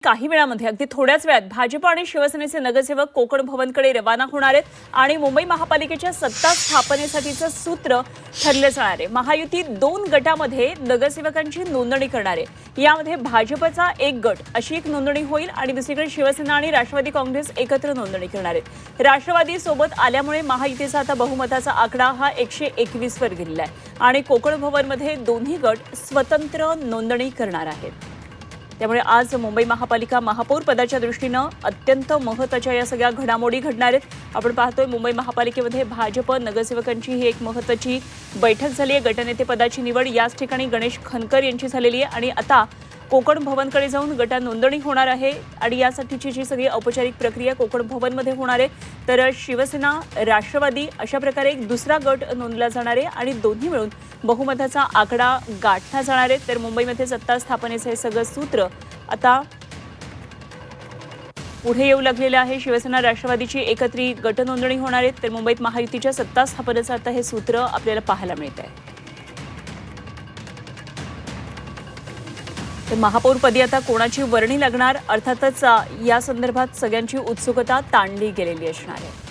काही वेळामध्ये अगदी थोड्याच वेळात भाजप आणि शिवसेनेचे नगरसेवक कोकण भवनकडे रवाना होणार आहेत आणि मुंबई महापालिकेच्या सत्ता स्थापनेसाठीचं सूत्र ठरलं जाणार आहे। महायुती 2 गटामध्ये नगरसेवकांची नोंदणी करणार आहे। यामध्ये भाजपचा एक गट अशी एक नोंदणी होईल आणि दुसरीकडे शिवसेना आणि राष्ट्रवादी काँग्रेस एकत्र नोंदणी करणार आहेत। राष्ट्रवादी सोबत आल्यामुळे महायुतीचा आता बहुमताचा आकडा हा 121 वर गेलेला आहे आणि कोकण भवनमध्ये दोन्ही गट स्वतंत्र नोंदणी करणार आहेत। त्यामुळे आज मुंबई महापालिका महापौर पदाच्या दृष्टीने अत्यंत महत्त्वाच्या या सगळ्या घडामोडी घडणार आहेत। आपण पाहतोय मुंबई महापालिकेमध्ये भाजप नगरसेवकांची ही एक महत्त्वाची बैठक झाली आहे। गटनेते पदाची निवड याच ठिकाणी गणेश खनकर यांची झालेली आहे आणि आता कोकण भवनकडे जाऊन गट नोंदणी होणार आहे आणि यासाठीची जी सगळी औपचारिक प्रक्रिया कोकण भवनमध्ये होणार आहे। तर शिवसेना राष्ट्रवादी अशा प्रकारे एक दुसरा गट नोंदला जाणार आहे आणि दोन्ही मिळून बहुमताचा आकडा गाठला जाणार आहे। तर मुंबईमध्ये सत्ता स्थापनेचे हे सगळं सूत्र आता पुढे येऊ लागलेलं आहे। शिवसेना राष्ट्रवादीची एकत्रित गट नोंदणी होणार आहे। तर मुंबईत महायुतीच्या सत्ता स्थापनेचं आता हे सूत्र आपल्याला पाहायला मिळत आहे। तर महापौरपदी आता कोणाची वर्णी लागणार, अर्थातच या संदर्भात सगळ्यांची उत्सुकता ताणली गेलेली असणार आहे।